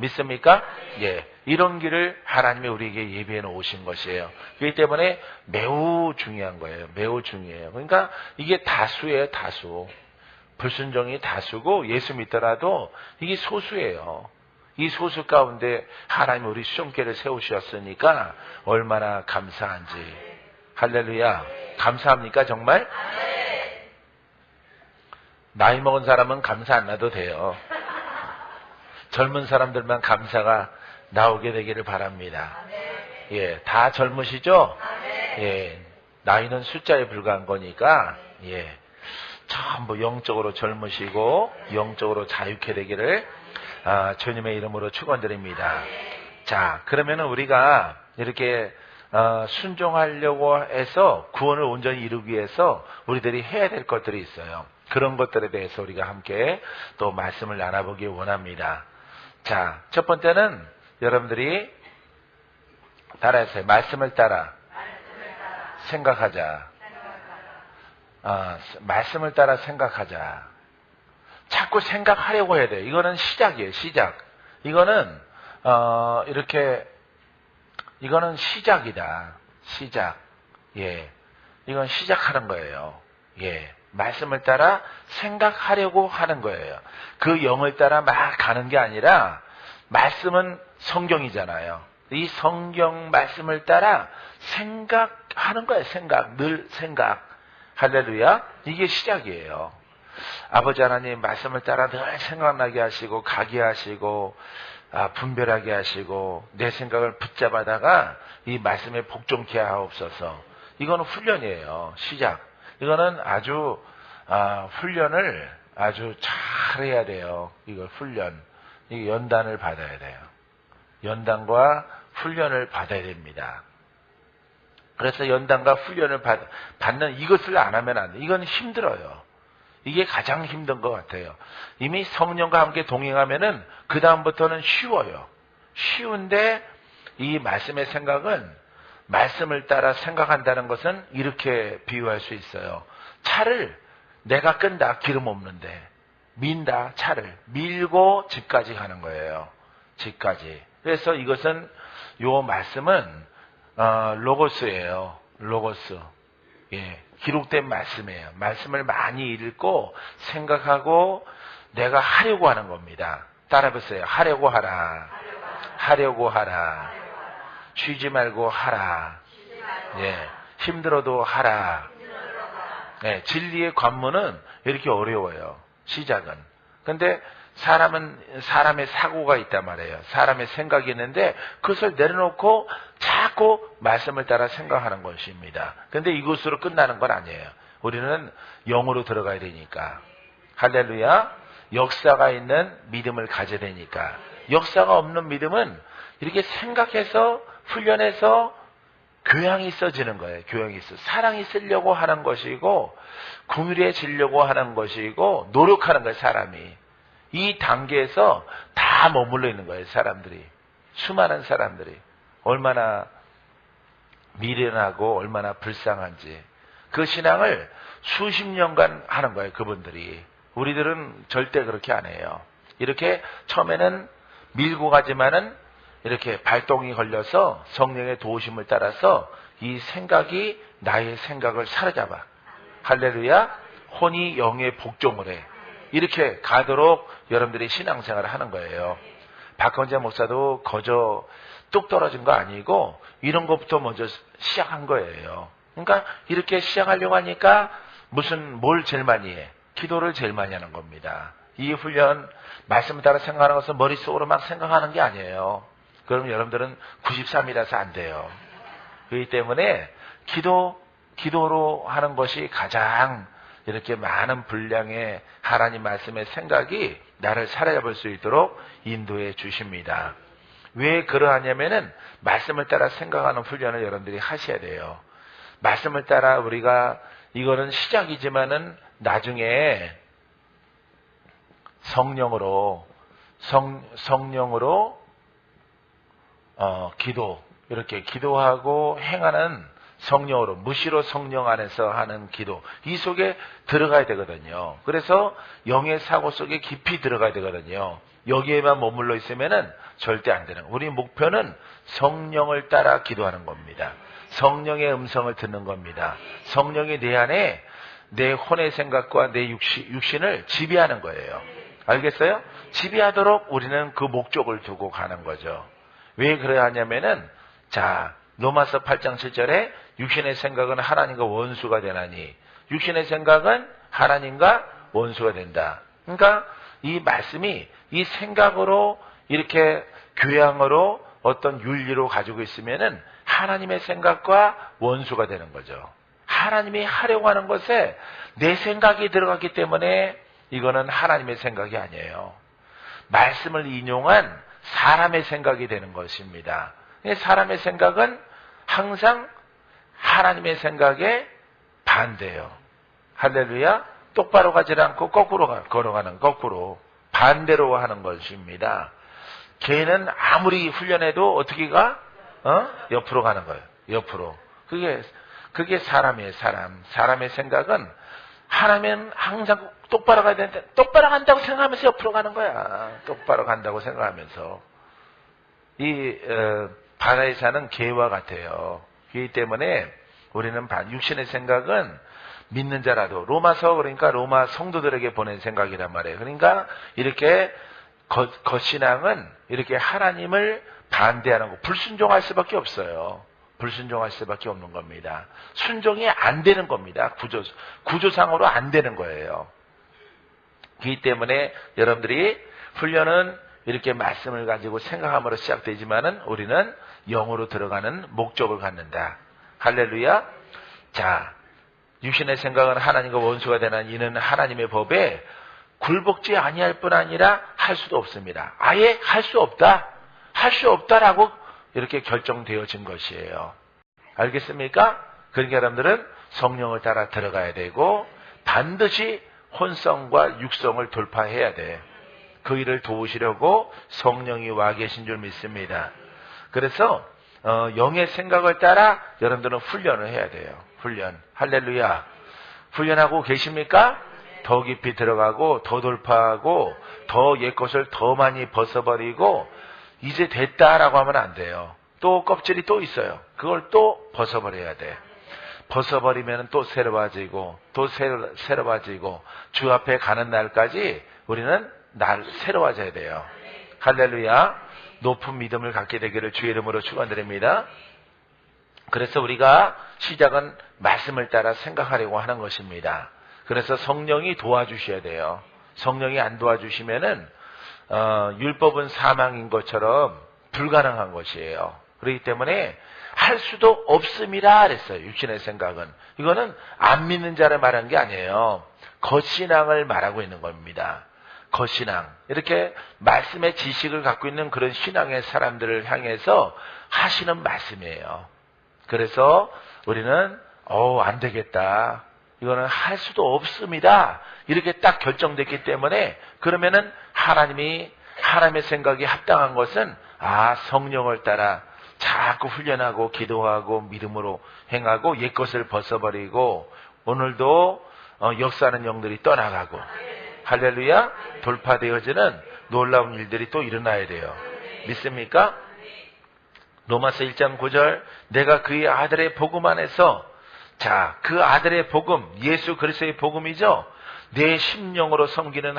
믿습니까? 예. 이런 길을 하나님이 우리에게 예비해 놓으신 것이에요. 그렇기 때문에 매우 중요한 거예요. 매우 중요해요. 그러니까 이게 다수예요, 다수. 불순종이 다수고 예수 믿더라도 이게 소수예요. 이 소수 가운데 하나님이 우리 수종께를 세우셨으니까 얼마나 감사한지. 할렐루야. 감사합니까 정말? 나이 먹은 사람은 감사 안 해도 돼요. 젊은 사람들만 감사가 나오게 되기를 바랍니다. 예, 다 젊으시죠? 예, 나이는 숫자에 불과한 거니까 예, 전부 영적으로 젊으시고 영적으로 자유케 되기를 주님의 이름으로 축원드립니다. 자, 그러면은 우리가 이렇게 순종하려고 해서 구원을 온전히 이루기 위해서 우리들이 해야 될 것들이 있어요. 그런 것들에 대해서 우리가 함께 또 말씀을 나눠보기 원합니다. 자, 첫 번째는 여러분들이 따라해서요. 말씀을 따라 생각하자. 말씀을 따라 생각하자. 자꾸 생각하려고 해야 돼요. 이거는 시작이에요. 시작. 이거는 이거는 시작이다. 시작. 예. 이건 시작하는 거예요. 예. 말씀을 따라 생각하려고 하는 거예요. 그 영을 따라 막 가는 게 아니라 말씀은 성경이잖아요. 이 성경 말씀을 따라 생각하는 거예요. 생각. 늘 생각. 할렐루야. 이게 시작이에요. 아버지 하나님 말씀을 따라 늘 생각나게 하시고 가게 하시고 분별하게 하시고 내 생각을 붙잡아다가 이 말씀에 복종케 하옵소서. 이거는 훈련이에요. 시작. 이거는 아주 훈련을 아주 잘해야 돼요. 이걸 훈련. 이 연단을 받아야 돼요. 연단과 훈련을 받아야 됩니다. 그래서 연단과 훈련을 받는 이것을 안 하면 안 돼. 이건 힘들어요. 이게 가장 힘든 것 같아요. 이미 성령과 함께 동행하면은 그 다음부터는 쉬워요. 쉬운데 이 말씀의 생각은 말씀을 따라 생각한다는 것은 이렇게 비유할 수 있어요. 차를 내가 끈다. 기름 없는데 민다. 차를 밀고 집까지 가는 거예요. 집까지. 그래서 이것은 요 말씀은 로고스예요. 로고스. 예, 기록된 말씀이에요. 말씀을 많이 읽고 생각하고 내가 하려고 하는 겁니다. 따라해보세요. 하려고 하라. 하려고 하라. 쉬지 말고 하라. 예, 힘들어도 하라. 예, 진리의 관문은 이렇게 어려워요. 시작은. 근데 사람의 사고가 있단 말이에요. 사람의 생각이 있는데 그것을 내려놓고 자꾸 말씀을 따라 생각하는 것입니다. 근데 이것으로 끝나는 건 아니에요. 우리는 영으로 들어가야 되니까. 할렐루야. 역사가 있는 믿음을 가져야 되니까. 역사가 없는 믿음은 이렇게 생각해서 훈련해서 교양이 있어지는 거예요. 교양이 있어. 사랑이 있으려고 하는 것이고 긍휼해지려고 하는 것이고 노력하는 거예요. 사람이. 이 단계에서 다 머물러 있는 거예요. 사람들이. 수많은 사람들이. 얼마나 미련하고 얼마나 불쌍한지. 그 신앙을 수십 년간 하는 거예요. 그분들이. 우리들은 절대 그렇게 안 해요. 이렇게 처음에는 밀고 가지만은 이렇게 발동이 걸려서 성령의 도우심을 따라서 이 생각이 나의 생각을 사로잡아. 할렐루야. 혼이 영의 복종을 해. 이렇게 가도록 여러분들이 신앙생활을 하는 거예요. 박헌재 목사도 거저 뚝 떨어진 거 아니고 이런 것부터 먼저 시작한 거예요. 그러니까 이렇게 시작하려고 하니까 뭘 제일 많이 해? 기도를 제일 많이 하는 겁니다. 이 훈련, 말씀을 따라 생각하는 것은 머릿속으로 막 생각하는 게 아니에요. 그럼 여러분들은 93이라서 안 돼요. 그렇기 때문에 기도로 하는 것이 가장 이렇게 많은 분량의 하나님 말씀의 생각이 나를 사로잡을 수 있도록 인도해 주십니다. 왜 그러하냐면은 말씀을 따라 생각하는 훈련을 여러분들이 하셔야 돼요. 말씀을 따라 우리가 이거는 시작이지만은 나중에 성령으로 이렇게 기도하고 행하는 성령으로, 무시로 성령 안에서 하는 기도, 이 속에 들어가야 되거든요. 그래서 영의 사고 속에 깊이 들어가야 되거든요. 여기에만 머물러 있으면은 절대 안 되는, 우리 목표는 성령을 따라 기도하는 겁니다. 성령의 음성을 듣는 겁니다. 성령이 내 안에 내 혼의 생각과 내 육신을 지배하는 거예요. 알겠어요? 지배하도록 우리는 그 목적을 두고 가는 거죠. 왜 그래야 하냐면은, 자, 로마서 8장 7절에 육신의 생각은 하나님과 원수가 되나니, 육신의 생각은 하나님과 원수가 된다. 그러니까 이 말씀이 이 생각으로 이렇게 교양으로 어떤 윤리로 가지고 있으면은 하나님의 생각과 원수가 되는 거죠. 하나님이 하려고 하는 것에 내 생각이 들어갔기 때문에 이거는 하나님의 생각이 아니에요. 말씀을 인용한 사람의 생각이 되는 것입니다. 사람의 생각은 항상 하나님의 생각에 반대예요. 할렐루야. 똑바로 가지 않고 거꾸로 걸어가는, 거꾸로 반대로 하는 것입니다. 걔는 아무리 훈련해도 어떻게 가? 옆으로 가는 거예요. 옆으로. 그게 사람이에요. 사람의 생각은 하나면 항상 똑바로 가야 되는데, 똑바로 간다고 생각하면서 옆으로 가는 거야. 똑바로 간다고 생각하면서. 이 바다에 사는 개와 같아요. 그렇기 때문에 우리는 육신의 생각은 믿는 자라도, 로마서, 그러니까 로마 성도들에게 보낸 생각이란 말이에요. 그러니까 이렇게 겉신앙은 이렇게 하나님을 반대하는 거, 불순종할 수밖에 없어요. 불순종할 수밖에 없는 겁니다. 순종이 안 되는 겁니다. 구조상으로 안 되는 거예요. 그렇기 때문에 여러분들이 훈련은 이렇게 말씀을 가지고 생각함으로 시작되지만은 우리는 영으로 들어가는 목적을 갖는다. 할렐루야. 자, 육신의 생각은 하나님과 원수가 되는 이는 하나님의 법에 굴복지 아니할 뿐 아니라 할 수도 없습니다. 아예 할 수 없다. 할 수 없다라고 이렇게 결정되어진 것이에요. 알겠습니까? 그러니까 여러분들은 성령을 따라 들어가야 되고 반드시 혼성과 육성을 돌파해야 돼. 그 일을 도우시려고 성령이 와 계신 줄 믿습니다. 그래서 영의 생각을 따라 여러분들은 훈련을 해야 돼요. 훈련. 할렐루야. 훈련하고 계십니까? 더 깊이 들어가고 더 돌파하고 더 옛것을 더 많이 벗어버리고 이제 됐다라고 하면 안 돼요. 또 껍질이 또 있어요. 그걸 또 벗어버려야 돼. 벗어버리면 또 새로워지고 또 새로워지고 주 앞에 가는 날까지 우리는 새로워져야 돼요. 할렐루야. 높은 믿음을 갖게 되기를 주의 이름으로 축원드립니다. 그래서 우리가 시작은 말씀을 따라 생각하려고 하는 것입니다. 그래서 성령이 도와주셔야 돼요. 성령이 안 도와주시면은 율법은 사망인 것처럼 불가능한 것이에요. 그렇기 때문에 할 수도 없음이라 그랬어요. 육신의 생각은. 이거는 안 믿는 자를 말한 게 아니에요. 겉신앙을 말하고 있는 겁니다. 겉신앙. 이렇게 말씀의 지식을 갖고 있는 그런 신앙의 사람들을 향해서 하시는 말씀이에요. 그래서 우리는 안 되겠다. 이거는 할 수도 없습니다. 이렇게 딱 결정됐기 때문에 그러면은 하나님의 생각이 합당한 것은 성령을 따라 자꾸 훈련하고 기도하고 믿음으로 행하고 옛것을 벗어버리고 오늘도 역사하는 영들이 떠나가고 할렐루야. 돌파되어지는 놀라운 일들이 또 일어나야 돼요. 믿습니까? 로마서 1장 9절 내가 그의 아들의 복음 안에서 그 아들의 복음 예수 그리스도의 복음이죠. 내 심령으로 섬기는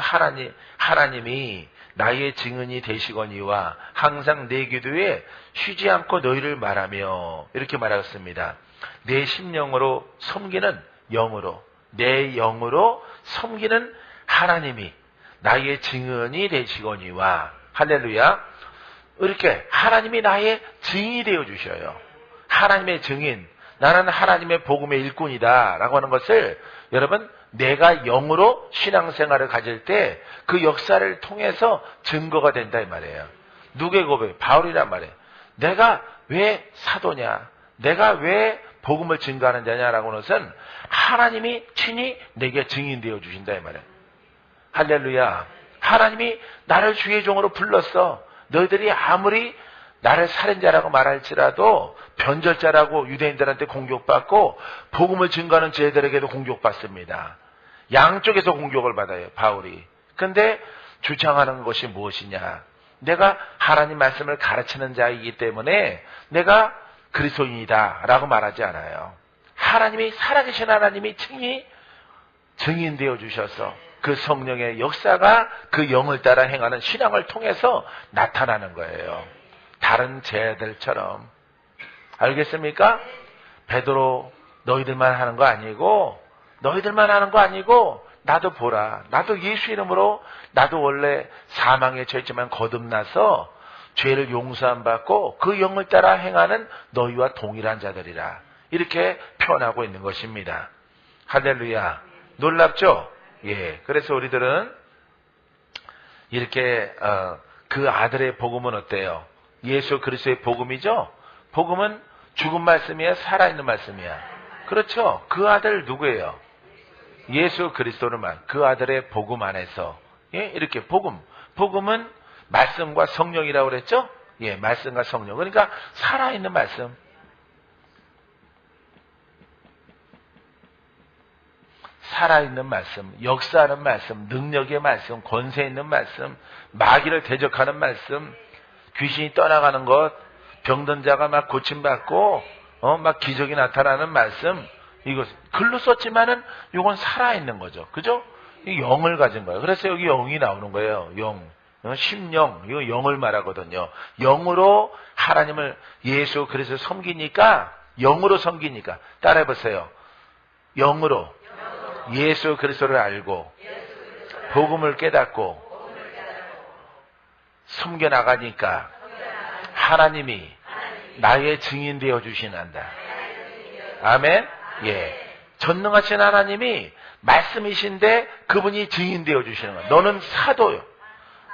하나님이 나의 증인이 되시거니와 항상 내 기도에 쉬지 않고 너희를 말하며 이렇게 말하였습니다. 내 심령으로 섬기는 영으로 내 영으로 섬기는 하나님이 나의 증인이 되시거니와 할렐루야. 이렇게 하나님이 나의 증인이 되어 주셔요. 하나님의 증인. 나는 하나님의 복음의 일꾼이다 라고 하는 것을 여러분 내가 영으로 신앙생활을 가질 때 그 역사를 통해서 증거가 된다 이 말이에요. 누구의 고백? 바울이란 말이에요. 내가 왜 사도냐? 내가 왜 복음을 증거하는 자냐라고 하는 것은 하나님이 친히 내게 증인되어 주신다 이 말이에요. 할렐루야. 하나님이 나를 주의 종으로 불렀어. 너희들이 아무리 나를 살인자라고 말할지라도 변절자라고 유대인들한테 공격받고 복음을 증거하는 저희들에게도 공격받습니다. 양쪽에서 공격을 받아요, 바울이. 근데 주장하는 것이 무엇이냐? 내가 하나님 말씀을 가르치는 자이기 때문에 내가 그리스도인이다 라고 말하지 않아요. 하나님이, 살아계신 하나님이 증인되어 주셔서 그 성령의 역사가 그 영을 따라 행하는 신앙을 통해서 나타나는 거예요. 다른 제자들처럼. 알겠습니까? 베드로 너희들만 하는 거 아니고, 나도 보라. 나도 예수 이름으로, 나도 원래 사망에 처했지만 거듭나서 죄를 용서함 받고 그 영을 따라 행하는 너희와 동일한 자들이라. 이렇게 표현하고 있는 것입니다. 할렐루야. 놀랍죠? 예. 그래서 우리들은 이렇게 그 아들의 복음은 어때요? 예수 그리스도의 복음이죠? 복음은 죽은 말씀이야, 살아있는 말씀이야. 그렇죠? 그 아들 누구예요? 예수 그리스도를만, 그 아들의 복음 안에서, 예, 이렇게 복음은 말씀과 성령이라고 그랬죠? 예, 말씀과 성령. 그러니까 살아있는 말씀. 살아있는 말씀, 역사하는 말씀, 능력의 말씀, 권세 있는 말씀, 마귀를 대적하는 말씀, 귀신이 떠나가는 것, 병든 자가 막 고침받고, 막 기적이 나타나는 말씀, 이것, 글로 썼지만은, 이건 살아있는 거죠. 그죠? 이 영을 가진 거예요. 그래서 여기 영이 나오는 거예요. 영. 심령. 이거 영을 말하거든요. 영으로 하나님을 예수 그리스도 섬기니까, 영으로 섬기니까. 따라해보세요. 영으로 예수 그리스도를 알고, 복음을 깨닫고, 섬겨나가니까, 하나님이 나의 증인 되어 주시난다. 아멘? 예. 전능하신 하나님이 말씀이신데 그분이 증인 되어 주시는 거야. 너는 사도요.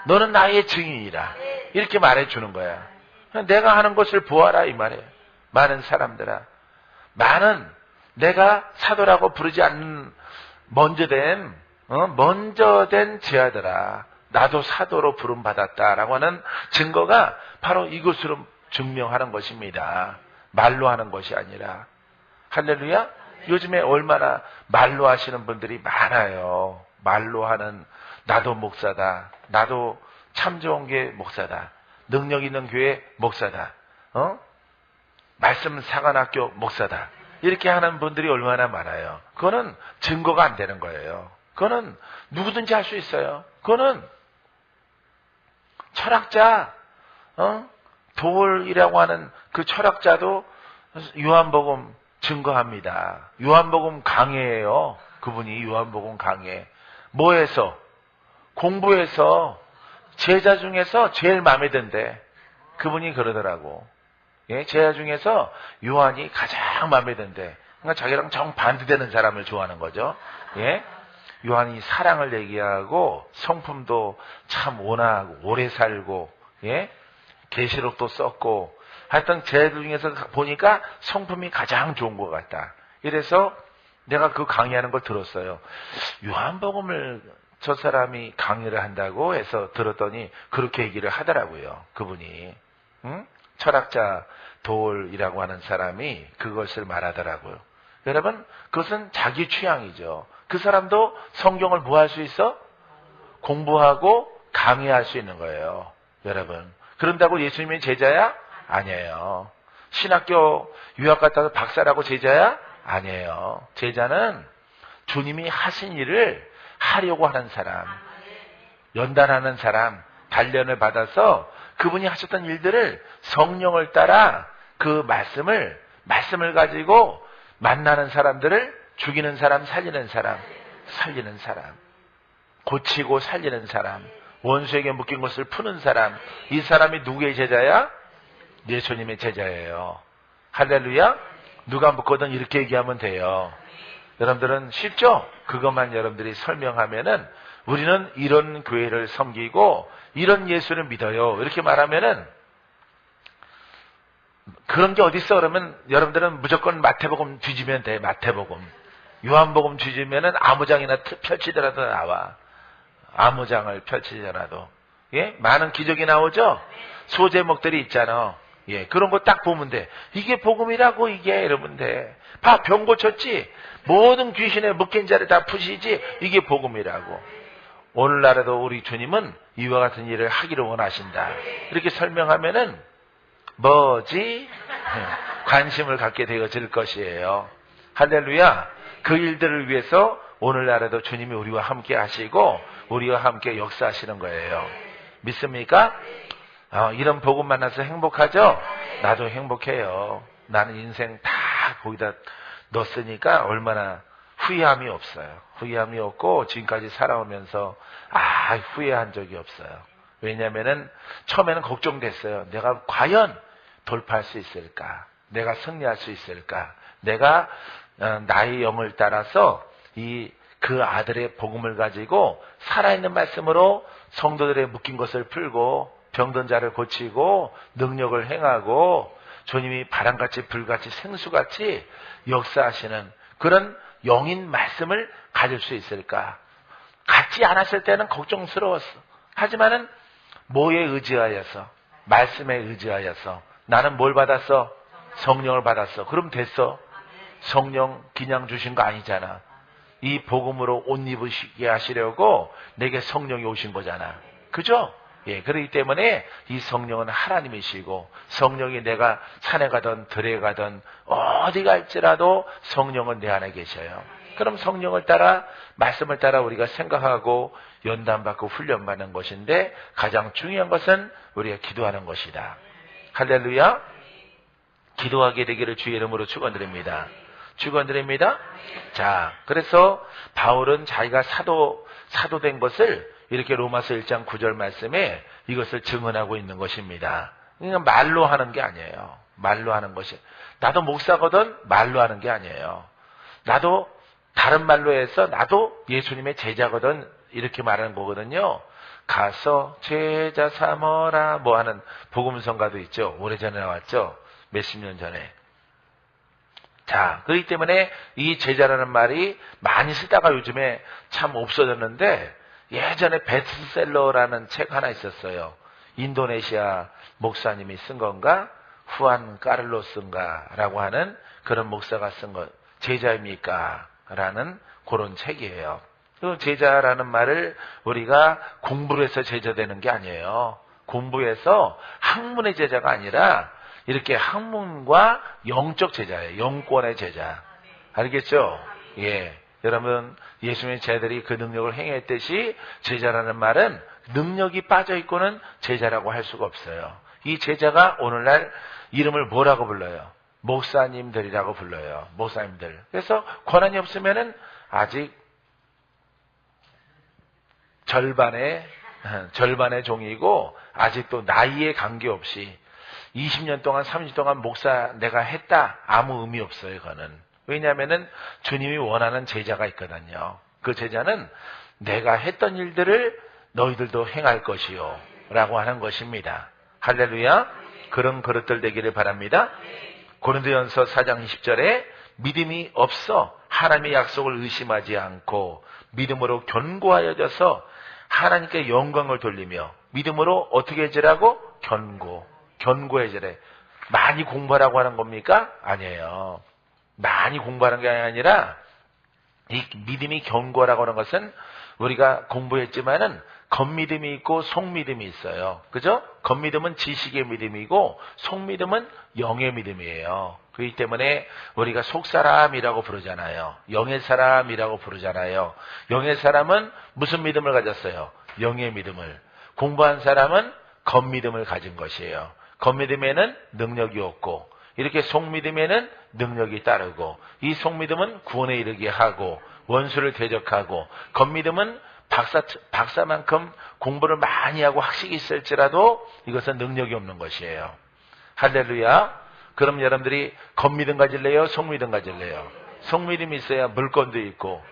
너는 나의 증인이라. 이렇게 말해 주는 거야. 내가 하는 것을 보아라 이 말이에요. 많은 사람들아. 많은 내가 사도라고 부르지 않는 먼저 된 제아들아. 나도 사도로 부름받았다라고 하는 증거가 바로 이것으로 증명하는 것입니다. 말로 하는 것이 아니라. 할렐루야? 요즘에 얼마나 말로 하시는 분들이 많아요. 말로 하는 나도 목사다. 나도 참 좋은 게 목사다. 능력 있는 교회 목사다. 말씀 사관학교 목사다. 이렇게 하는 분들이 얼마나 많아요. 그거는 증거가 안 되는 거예요. 그거는 누구든지 할 수 있어요. 그거는 철학자, 도울이라고 하는 그 철학자도 요한복음 증거합니다. 요한복음 강해예요. 그분이 요한복음 강해. 뭐해서? 공부해서 제자 중에서 제일 마음에 든대. 그분이 그러더라고. 예, 제자 중에서 요한이 가장 마음에 든대. 그러니까 자기랑 정반대되는 사람을 좋아하는 거죠. 예, 요한이 사랑을 얘기하고 성품도 참 온화하고 오래 살고, 예, 계시록도 썼고, 하여튼 제자들 중에서 보니까 성품이 가장 좋은 것 같다. 이래서 내가 그 강의하는 걸 들었어요. 요한복음을 저 사람이 강의를 한다고 해서 들었더니 그렇게 얘기를 하더라고요. 그분이. 철학자 도울이라고 하는 사람이 그것을 말하더라고요. 여러분, 그것은 자기 취향이죠. 그 사람도 성경을 뭐 할 수 있어? 공부하고 강의할 수 있는 거예요. 여러분. 그런다고 예수님의 제자야? 아니에요. 신학교 유학 갔다가 박사라고 제자야? 아니에요. 제자는 주님이 하신 일을 하려고 하는 사람, 연단하는 사람, 단련을 받아서 그분이 하셨던 일들을 성령을 따라 그 말씀을 가지고 만나는 사람들을 죽이는 사람, 살리는 사람, 고치고 살리는 사람, 원수에게 묶인 것을 푸는 사람, 이 사람이 누구의 제자야? 예수님의 제자예요. 할렐루야? 누가 묻거든 이렇게 얘기하면 돼요. 여러분들은 쉽죠? 그것만 여러분들이 설명하면은 우리는 이런 교회를 섬기고 이런 예수를 믿어요. 이렇게 말하면은 그런 게 어디 있어? 그러면 여러분들은 무조건 마태복음 뒤지면 돼. 마태복음. 요한복음 뒤지면은 아무장이나 펼치더라도 나와. 아무장을 펼치더라도. 예? 많은 기적이 나오죠? 소제목들이 있잖아. 예, 그런 거 딱 보면 돼. 이게 복음이라고, 이게. 이러면 돼. 봐, 병 고쳤지? 모든 귀신의 묶인 자를 다 푸시지? 이게 복음이라고. 오늘날에도 우리 주님은 이와 같은 일을 하기를 원하신다. 이렇게 설명하면은, 뭐지? 관심을 갖게 되어질 것이에요. 할렐루야. 그 일들을 위해서 오늘날에도 주님이 우리와 함께 하시고, 우리와 함께 역사하시는 거예요. 믿습니까? 이런 복음 만나서 행복하죠? 나도 행복해요. 나는 인생 다 거기다 넣었으니까 얼마나 후회함이 없어요. 후회함이 없고 지금까지 살아오면서 후회한 적이 없어요. 왜냐하면은 처음에는 걱정됐어요. 내가 과연 돌파할 수 있을까? 내가 승리할 수 있을까? 내가 나의 영을 따라서 그 아들의 복음을 가지고 살아있는 말씀으로 성도들의 묶인 것을 풀고 병든 자를 고치고 능력을 행하고 주님이 바람같이 불같이 생수같이 역사하시는 그런 영인 말씀을 가질 수 있을까? 갖지 않았을 때는 걱정스러웠어. 하지만은 뭐에 의지하여서? 말씀에 의지하여서 나는 뭘 받았어? 성령을 받았어. 그럼 됐어. 성령 그냥 주신 거 아니잖아. 이 복음으로 옷 입으시게 하시려고 내게 성령이 오신 거잖아. 그죠? 예, 그렇기 때문에 이 성령은 하나님이시고 성령이 내가 산에 가든 들에 가든 어디 갈지라도 성령은 내 안에 계셔요. 그럼 성령을 따라 말씀을 따라 우리가 생각하고 연단받고 훈련받는 것인데 가장 중요한 것은 우리가 기도하는 것이다. 할렐루야. 기도하게 되기를 주의 이름으로 축원드립니다. 축원드립니다. 자, 그래서 바울은 자기가 사도된 것을 이렇게 로마서 1장 9절 말씀에 이것을 증언하고 있는 것입니다. 그러니까 말로 하는 게 아니에요. 말로 하는 것이. 나도 목사거든 말로 하는 게 아니에요. 나도 다른 말로 해서 나도 예수님의 제자거든 이렇게 말하는 거거든요. 가서 제자 삼어라 뭐 하는 복음성가도 있죠. 오래전에 나왔죠. 몇십 년 전에. 자, 그렇기 때문에 이 제자라는 말이 많이 쓰다가 요즘에 참 없어졌는데 예전에 베스트셀러라는 책 하나 있었어요. 인도네시아 목사님이 쓴 건가? 후안 까를로스인가? 라고 하는 그런 목사가 쓴 것. 제자입니까? 라는 그런 책이에요. 그 제자라는 말을 우리가 공부를 해서 제자되는 게 아니에요. 공부해서 학문의 제자가 아니라 이렇게 학문과 영적 제자예요. 영권의 제자. 알겠죠? 예. 여러분, 예수님의 제자들이 그 능력을 행했듯이 제자라는 말은 능력이 빠져있고는 제자라고 할 수가 없어요. 이 제자가 오늘날 이름을 뭐라고 불러요? 목사님들이라고 불러요. 목사님들. 그래서 권한이 없으면은 아직 절반의 종이고 아직도 나이에 관계없이 20년 동안 30년 동안 목사 내가 했다. 아무 의미 없어요. 그거는. 왜냐하면은 주님이 원하는 제자가 있거든요. 그 제자는 내가 했던 일들을 너희들도 행할 것이요 라고 하는 것입니다. 할렐루야. 그런 그릇들 되기를 바랍니다. 고린도전서 4장 20절에 믿음이 없어 하나님의 약속을 의심하지 않고 믿음으로 견고하여져서 하나님께 영광을 돌리며 믿음으로 어떻게 해지라고? 견고해지래. 많이 공부하라고 하는 겁니까? 아니에요. 많이 공부하는 게 아니라 이 믿음이 견고하라고 하는 것은 우리가 공부했지만은 겉믿음이 있고 속믿음이 있어요. 그죠? 겉믿음은 지식의 믿음이고 속믿음은 영의 믿음이에요. 그렇기 때문에 우리가 속사람이라고 부르잖아요. 영의 사람이라고 부르잖아요. 영의 사람은 무슨 믿음을 가졌어요? 영의 믿음을. 공부한 사람은 겉믿음을 가진 것이에요. 겉믿음에는 능력이 없고 이렇게 속믿음에는 능력이 따르고 이 속믿음은 구원에 이르게 하고 원수를 대적하고 겉믿음은 박사만큼 공부를 많이 하고 학식이 있을지라도 이것은 능력이 없는 것이에요. 할렐루야. 그럼 여러분들이 겉믿음 가질래요? 속믿음 가질래요? 속믿음이 있어야 물건도 있고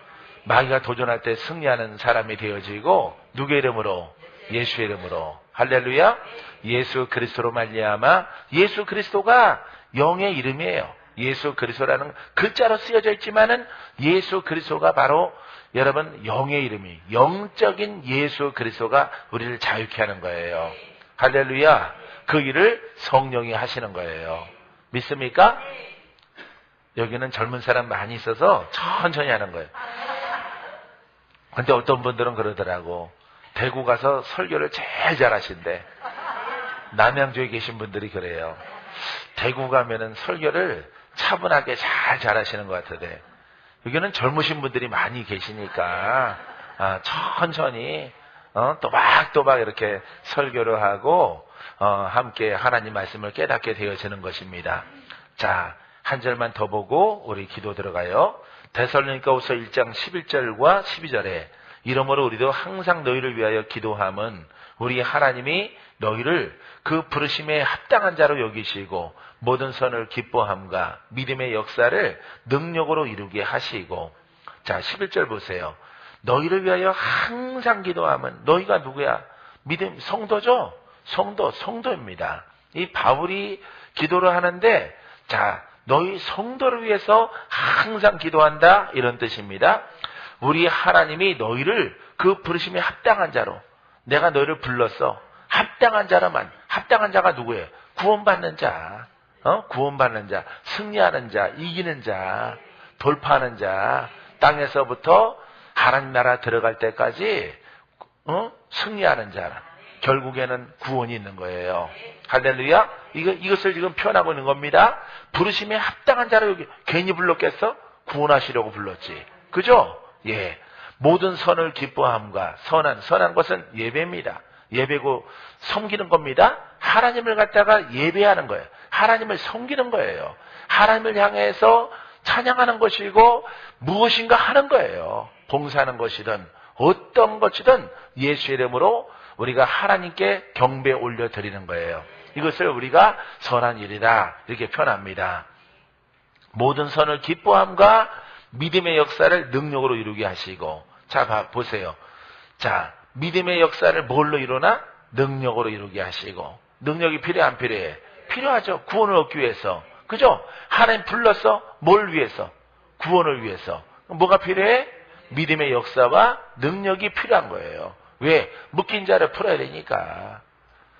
마귀가 도전할 때 승리하는 사람이 되어지고 누구의 이름으로? 예수의 이름으로. 할렐루야. 예수 그리스도로 말미암아 예수 그리스도가 영의 이름이에요. 예수 그리스도라는 글자로 쓰여져 있지만은 예수 그리스도가 바로 여러분 영의 이름이 영적인 예수 그리스도가 우리를 자유케 하는 거예요. 할렐루야. 그 일을 성령이 하시는 거예요. 믿습니까? 여기는 젊은 사람 많이 있어서 천천히 하는 거예요. 근데 어떤 분들은 그러더라고. 대구 가서 설교를 제일 잘하신대. 남양주에 계신 분들이 그래요. 대구 가면은 설교를 차분하게 잘하시는 것 같은데 여기는 젊으신 분들이 많이 계시니까 천천히 또박또박 이렇게 설교를 하고 함께 하나님 말씀을 깨닫게 되어지는 것입니다. 자, 한 절만 더 보고 우리 기도 들어가요. 데살로니가후서 1장 11절과 12절에 이러므로 우리도 항상 너희를 위하여 기도함은 우리 하나님이 너희를 그 부르심에 합당한 자로 여기시고 모든 선을 기뻐함과 믿음의 역사를 능력으로 이루게 하시고. 자, 11절 보세요. 너희를 위하여 항상 기도함은 너희가 누구야? 믿음 성도죠? 성도입니다. 이 바울이 기도를 하는데 자, 너희 성도를 위해서 항상 기도한다 이런 뜻입니다. 우리 하나님이 너희를 그 부르심에 합당한 자로 내가 너희를 불렀어. 합당한 자라만. 합당한 자가 누구예요? 구원받는 자. 구원받는 자. 승리하는 자. 이기는 자. 돌파하는 자. 땅에서부터 하나님 나라 들어갈 때까지 승리하는 자. 결국에는 구원이 있는 거예요. 할렐루야. 이것을 지금 표현하고 있는 겁니다. 부르심에 합당한 자로 여기 괜히 불렀겠어? 구원하시려고 불렀지. 그죠? 예. 모든 선을 기뻐함과 선한 것은 예배입니다. 예배고 섬기는 겁니다. 하나님을 갖다가 예배하는 거예요. 하나님을 섬기는 거예요. 하나님을 향해서 찬양하는 것이고 무엇인가 하는 거예요. 봉사하는 것이든 어떤 것이든 예수 이름으로 우리가 하나님께 경배 올려드리는 거예요. 이것을 우리가 선한 일이다 이렇게 표현합니다. 모든 선을 기뻐함과 믿음의 역사를 능력으로 이루게 하시고. 자, 보세요. 자, 믿음의 역사를 뭘로 이루나? 능력으로 이루게 하시고. 능력이 필요해 안 필요해? 필요하죠. 구원을 얻기 위해서. 그죠? 하나님 불렀어? 뭘 위해서? 구원을 위해서. 뭐가 필요해? 믿음의 역사와 능력이 필요한 거예요. 왜? 묶인 자를 풀어야 되니까.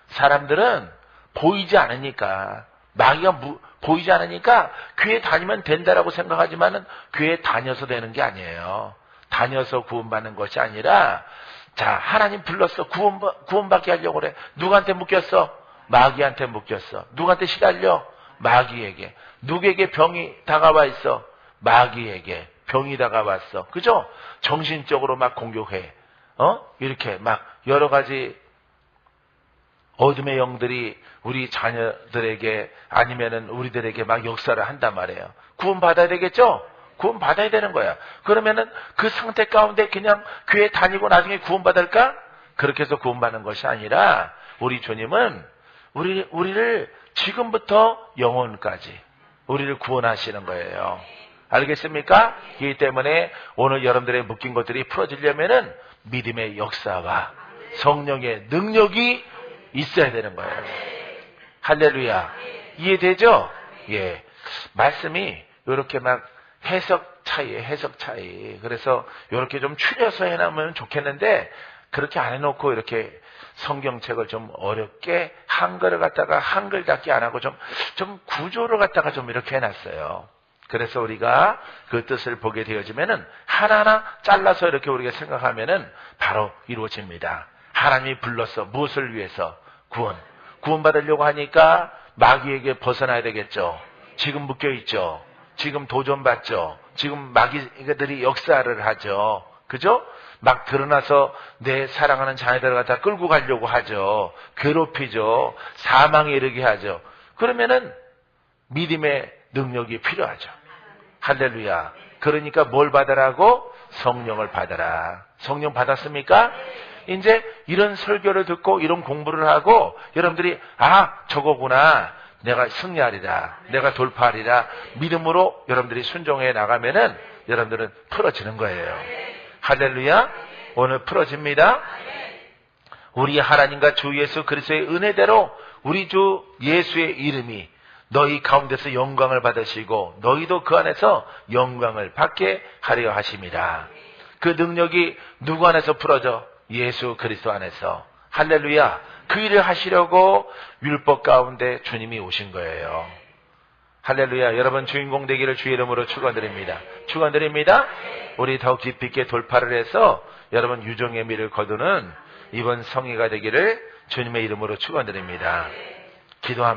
사람들은 보이지 않으니까, 마귀가 보이지 않으니까 교회 다니면 된다라고 생각하지만은 교회 다녀서 되는 게 아니에요. 다녀서 구원받는 것이 아니라, 자, 하나님 불렀어. 구원받게 하려고 그래. 누구한테 묶였어? 마귀한테 묶였어. 누구한테 시달려? 마귀에게. 누구에게 병이 다가와 있어? 마귀에게 병이 다가왔어. 그죠? 정신적으로 막 공격해. 이렇게 막 여러 가지 어둠의 영들이 우리 자녀들에게 아니면은 우리들에게 막 역사를 한단 말이에요. 구원받아야 되겠죠? 구원받아야 되는 거야. 그러면은 그 상태 가운데 그냥 교회 다니고 나중에 구원받을까? 그렇게 해서 구원받는 것이 아니라 우리 주님은 우리를 지금부터 영혼까지 우리를 구원하시는 거예요. 알겠습니까? 그렇기 때문에 오늘 여러분들의 묶인 것들이 풀어지려면은 믿음의 역사와 성령의 능력이 있어야 되는 거예요. 할렐루야. 이해되죠? 예. 말씀이 이렇게 막 해석 차이. 그래서 이렇게 좀 추려서 해놓으면 좋겠는데 그렇게 안 해놓고 이렇게 성경책을 좀 어렵게 한글을 갖다가 한글답게 안 하고 좀 구조를 갖다가 좀 이렇게 해놨어요. 그래서 우리가 그 뜻을 보게 되어지면은 하나하나 잘라서 이렇게 우리가 생각하면은 바로 이루어집니다. 하나님이 불렀어. 무엇을 위해서? 구원받으려고 하니까 마귀에게 벗어나야 되겠죠. 지금 묶여있죠. 지금 도전받죠. 지금 마귀들이 역사를 하죠. 그죠? 막 드러나서 내 사랑하는 자녀들을 갖다 끌고 가려고 하죠. 괴롭히죠. 사망에 이르게 하죠. 그러면은 믿음의 능력이 필요하죠. 할렐루야. 그러니까 뭘 받으라고? 성령을 받아라. 성령 받았습니까? 이제 이런 설교를 듣고 이런 공부를 하고 여러분들이 저거구나. 내가 승리하리라. 내가 돌파하리라. 믿음으로 여러분들이 순종해 나가면은 여러분들은 풀어지는 거예요. 할렐루야. 오늘 풀어집니다. 우리 하나님과 주 예수 그리스도의 은혜대로 우리 주 예수의 이름이 너희 가운데서 영광을 받으시고 너희도 그 안에서 영광을 받게 하려 하심이라. 그 능력이 누구 안에서 풀어져? 예수 그리스도 안에서. 할렐루야. 그 일을 하시려고 율법 가운데 주님이 오신 거예요. 할렐루야. 여러분 주인공 되기를 주의 이름으로 축원드립니다. 축원드립니다. 우리 더욱 깊이 있게 돌파를 해서 여러분 유종의 미를 거두는 이번 성회가 되기를 주님의 이름으로 축원드립니다. 기도합니다.